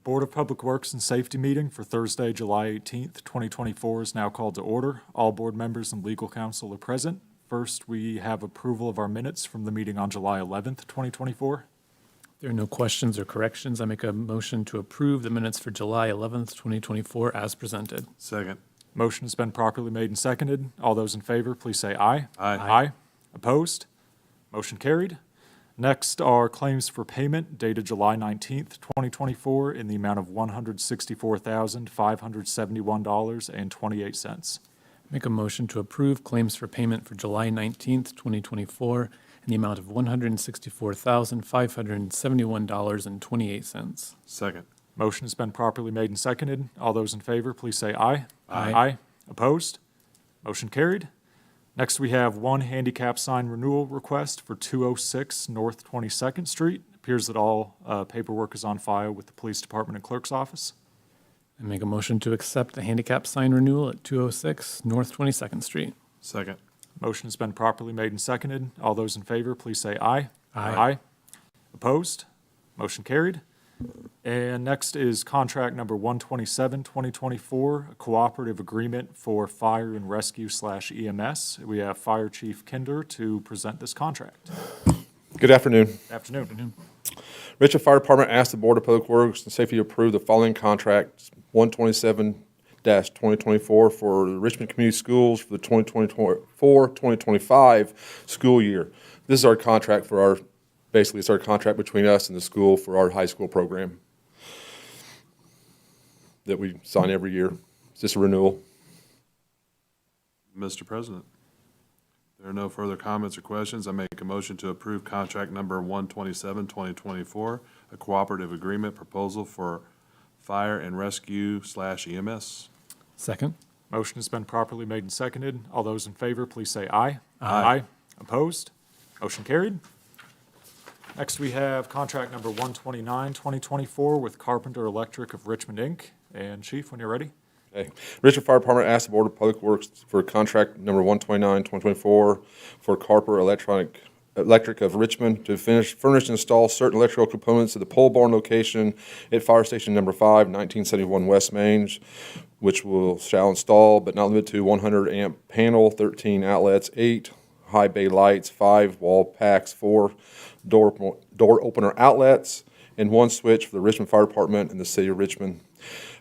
Board of Public Works and Safety meeting for Thursday, July 18th, 2024 is now called to order. All board members and legal counsel are present. First, we have approval of our minutes from the meeting on July 11th, 2024. If there are no questions or corrections, I make a motion to approve the minutes for July 11th, 2024 as presented. Second. Motion has been properly made and seconded. All those in favor, please say aye. Aye. Aye. Opposed? Motion carried. Next are claims for payment dated July 19th, 2024 in the amount of $164,571.28. Make a motion to approve claims for payment for July 19th, 2024 in the amount of $164,571.28. Second. Motion has been properly made and seconded. All those in favor, please say aye. Aye. Aye. Opposed? Motion carried. Next, we have one handicap sign renewal request for 206 North 22nd Street. It appears that all paperwork is on file with the Police Department and Clerk's Office. I make a motion to accept the handicap sign renewal at 206 North 22nd Street. Second. Motion has been properly made and seconded. All those in favor, please say aye. Aye. Aye. Opposed? Motion carried. And next is contract number 127, 2024, a cooperative agreement for fire and rescue / EMS. We have Fire Chief Kinder to present this contract. Good afternoon. Afternoon. Richmond Fire Department asked the Board of Public Works and Safety to approve the following contract 127-2024 for the Richmond Community Schools for the 2024-2025 school year. This is our contract for basically it's our contract between us and the school for our high school program that we sign every year. It's just a renewal. Mr. President, if there are no further comments or questions, I make a motion to approve contract number 127-2024, a cooperative agreement proposal for fire and rescue / EMS. Second. Motion has been properly made and seconded. All those in favor, please say aye. Aye. Opposed? Motion carried. Next, we have contract number 129, 2024 with Carpenter Electric of Richmond, Inc. And Chief, when you're ready. Okay. Richmond Fire Department asked the Board of Public Works for contract number 129, 2024 for Carpenter Electric of Richmond to furnish and install certain electrical components at the pole barn location at Fire Station number 5, 1971 West Main, which shall install but not limited to 100 amp panel, 13 outlets, 8 high bay lights, 5 wall packs, 4 door opener outlets, and 1 switch for the Richmond Fire Department and the City of Richmond.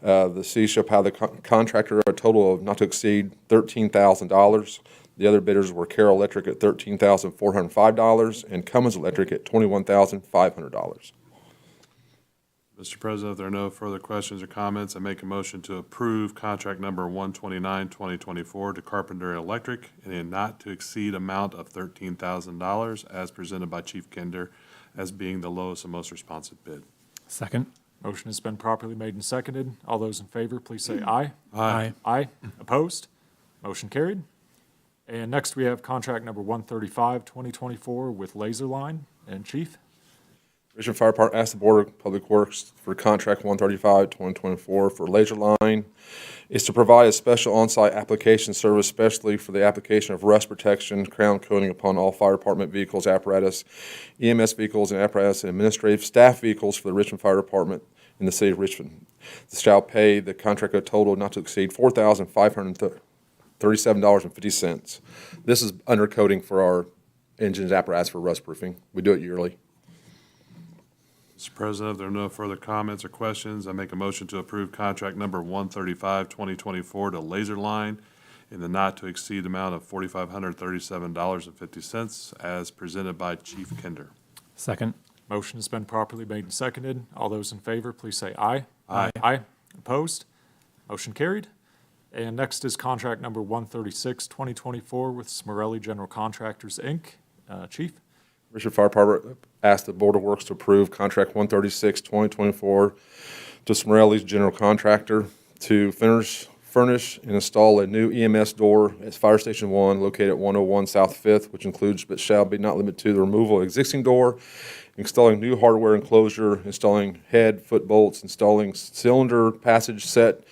The city shall pay the contractor a total of not to exceed $13,000. The other bidders were Carroll Electric at $13,405 and Cummins Electric at $21,500. Mr. President, if there are no further questions or comments, I make a motion to approve contract number 129, 2024 to Carpenter Electric in a not to exceed amount of $13,000 as presented by Chief Kinder as being the lowest and most responsive bid. Second. Motion has been properly made and seconded. All those in favor, please say aye. Aye. Aye. Opposed? Motion carried. And next, we have contract number 135, 2024 with Laserline. And Chief? Richmond Fire Department asked the Board of Public Works for contract 135, 2024 for Laserline is to provide a special on-site application service, especially for the application of rust protection, crown coating upon all fire department vehicles, apparatus, EMS vehicles, and apparatus, and administrative staff vehicles for the Richmond Fire Department in the City of Richmond. This shall pay the contract a total not to exceed $4,537.50. This is undercoating for our engines, apparatus for rust proofing. We do it yearly. Mr. President, if there are no further comments or questions, I make a motion to approve contract number 135, 2024 to Laserline in the not to exceed amount of $4,537.50 as presented by Chief Kinder. Second. Motion has been properly made and seconded. All those in favor, please say aye. Aye. Aye. Opposed? Motion carried. And next is contract number 136, 2024 with Smorelli General Contractors, Inc. Chief? Richmond Fire Department asked the Board of Works to approve contract 136, 2024 to Smorelli's General Contractor to furnish and install a new EMS door at Fire Station 1 located at 101 South 5th, which includes but shall be not limited to the removal of existing door, installing new hardware enclosure, installing head, foot bolts, installing cylinder passage set,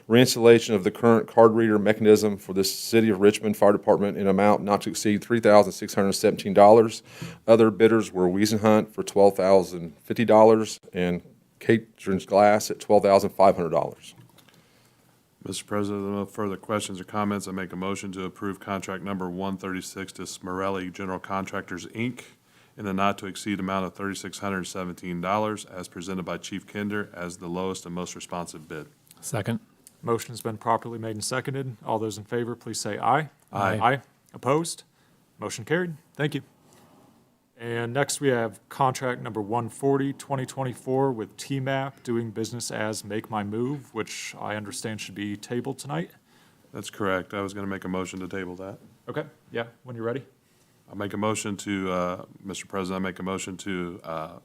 reinstallation of the current card reader mechanism for the City of Richmond Fire Department in amount not to exceed $3,617. Other bidders were Wiesenhunt for $12,050 and Catron's Glass at $12,500. Mr. President, there are no further questions or comments. I make a motion to approve contract number 136 to Smerelli General Contractors, Inc. in a not-to-exceed amount of $3,617 as presented by Chief Kinder as the lowest and most responsive bid. Second. Motion's been properly made and seconded. All those in favor, please say aye. Aye. Aye. Opposed? Motion carried. Thank you. And next, we have contract number 140, 2024 with TMAP, doing business as Make My Move, which I understand should be tabled tonight. That's correct. I was going to make a motion to table that. Okay, yeah, when you're ready. I'll make a motion to, Mr. President, I make a motion to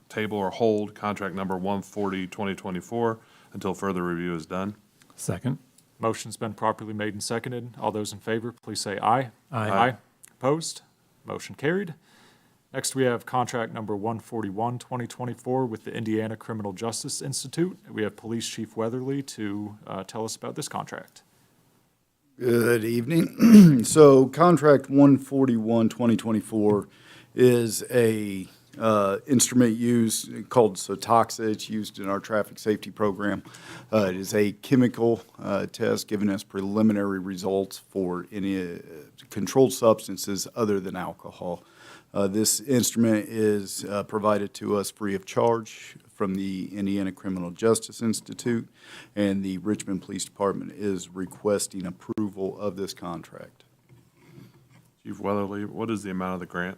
table or hold contract number 140, 2024 until further review is done. Second. Motion's been properly made and seconded. All those in favor, please say aye. Aye. Opposed? Motion carried. Next, we have contract number 141, 2024 with the Indiana Criminal Justice Institute. We have Police Chief Weatherly to tell us about this contract. Good evening. So contract 141, 2024 is a instrument used called Sotoxa. It's used in our traffic safety program. It is a chemical test giving us preliminary results for any controlled substances other than alcohol. This instrument is provided to us free of charge from the Indiana Criminal Justice Institute, and the Richmond Police Department is requesting approval of this contract. Chief Weatherly, what is the amount of the grant?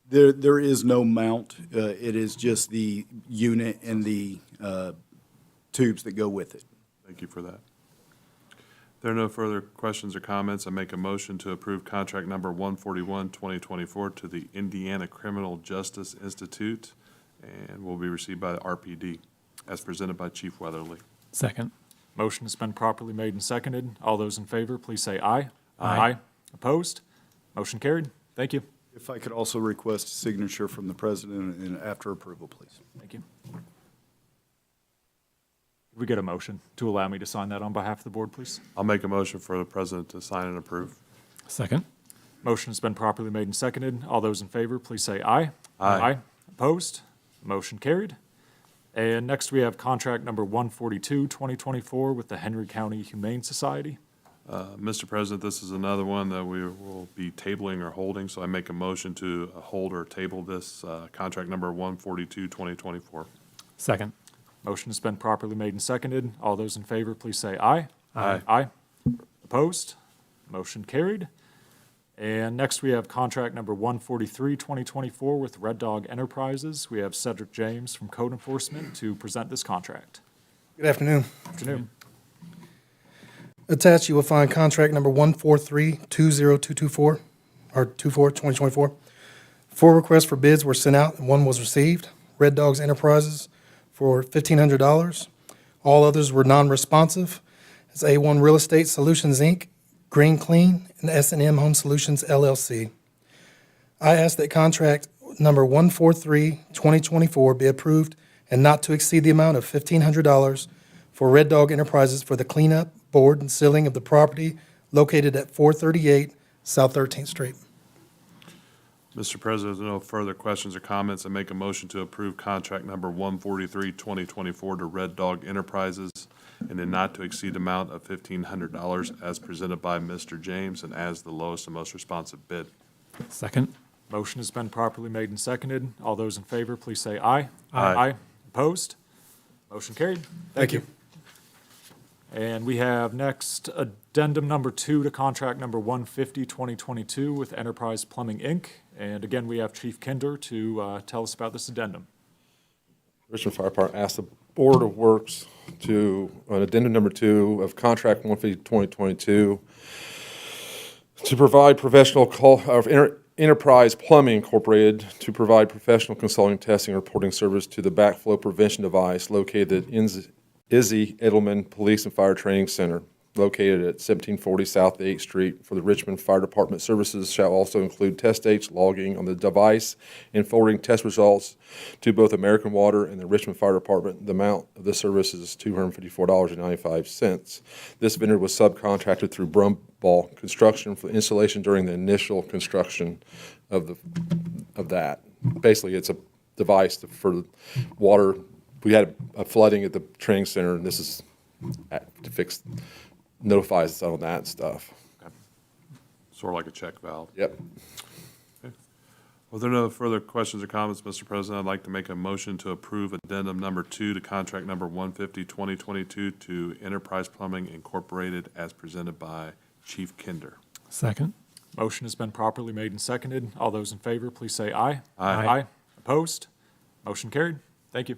There is no mount. It is just the unit and the tubes that go with it. Thank you for that. If there are no further questions or comments, I make a motion to approve contract number 141, 2024 to the Indiana Criminal Justice Institute and will be received by the RPD as presented by Chief Weatherly. Second. Motion has been properly made and seconded. All those in favor, please say aye. Aye. Opposed? Motion carried. Thank you. If I could also request a signature from the president and after approval, please. Thank you. Could we get a motion to allow me to sign that on behalf of the board, please? I'll make a motion for the president to sign and approve. Second. Motion has been properly made and seconded. All those in favor, please say aye. Aye. Opposed? Motion carried. And next, we have contract number 142, 2024 with the Henry County Humane Society. Mr. President, this is another one that we will be tabling or holding, so I make a motion to hold or table this contract number 142, 2024. Second. Motion has been properly made and seconded. All those in favor, please say aye. Aye. Aye. Opposed? Motion carried. And next, we have contract number 143, 2024 with Red Dog Enterprises. We have Cedric James from Code Enforcement to present this contract. Good afternoon. Afternoon. Attached, you will find contract number 143-20224, or 2024. 4 requests for bids were sent out and 1 was received. Red Dogs Enterprises for $1,500. All others were non-responsive. It's A1 Real Estate Solutions, Inc., Green Clean, and S&M Home Solutions, LLC. I ask that contract number 143-2024 be approved and not to exceed the amount of $1,500 for Red Dog Enterprises for the cleanup, board, and sealing of the property located at 438 South 13th Street. Mr. President, if there are no further questions or comments, I make a motion to approve contract number 143, 2024 to Red Dog Enterprises in a not-to-exceed amount of $1,500 as presented by Mr. James and as the lowest and most responsive bid. Second. Motion has been properly made and seconded. All those in favor, please say aye. Aye. Opposed? Motion carried. Thank you. And we have next addendum number 2 to contract number 150, 2022 with Enterprise Plumbing, Inc. And again, we have Chief Kinder to tell us about this addendum. Richmond Fire Department asked the Board of Works to, on addendum number 2 of contract 150, 2022, to provide Enterprise Plumbing Incorporated to provide professional consulting, testing, and reporting service to the backflow prevention device located at Izzy Edelman Police and Fire Training Center, located at 1740 South 8th Street. For the Richmond Fire Department services shall also include test dates, logging on the device, and forwarding test results to both American Water and the Richmond Fire Department. The amount of the service is $254.95. This vendor was subcontracted through Brumball Construction for installation during the initial construction of that. Basically, it's a device for water. we had a flooding at the training center, and this is to fix, notifies us on that stuff. Sort of like a check valve. Yep. Well, there are no further questions or comments, Mr. President. I'd like to make a motion to approve addendum number 2 to contract number 150, 2022 to Enterprise Plumbing Incorporated as presented by Chief Kinder. Second. Motion has been properly made and seconded. All those in favor, please say aye. Aye. Opposed? Motion carried. Thank you.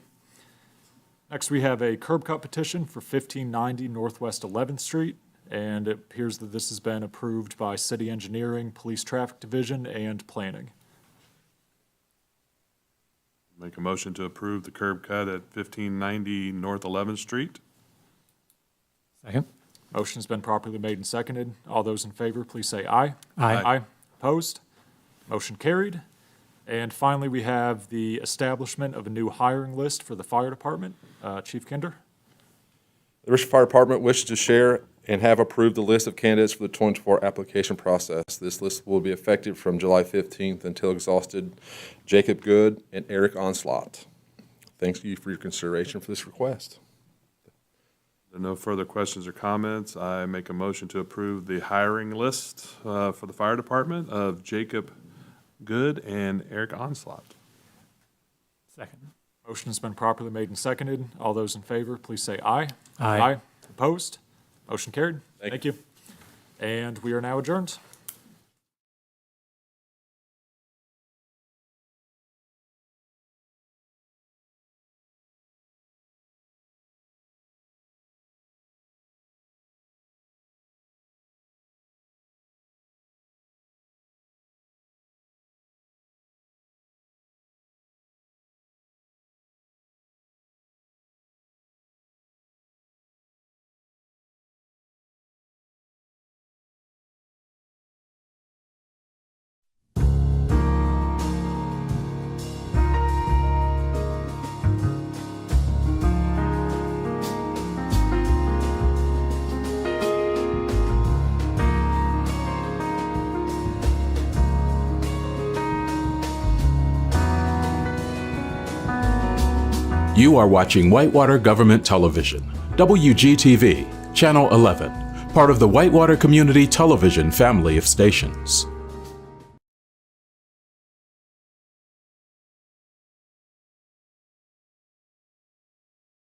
Next, we have a curb cut petition for 1590 Northwest 11th Street, and it appears that this has been approved by City Engineering, Police Traffic Division, and Planning. Make a motion to approve the curb cut at 1590 North 11th Street. Second. Motion has been properly made and seconded. All those in favor, please say aye. Aye. Opposed? Motion carried. And finally, we have the establishment of a new hiring list for the fire department. Chief Kinder? The Richmond Fire Department wishes to share and have approved the list of candidates for the 2024 application process. This list will be effective from July 15th until exhausted. Jacob Good and Eric Onslaught. Thanks you for your consideration for this request. There are no further questions or comments. I make a motion to approve the hiring list for the fire department of Jacob Good and Eric Onslaught. Second. Motion has been properly made and seconded. All those in favor, please say aye. Aye. Opposed? Motion carried. Thank Thank you. And we are now adjourned. You are watching Whitewater Government Television, WGTV, Channel 11, part of the Whitewater Community Television family of stations.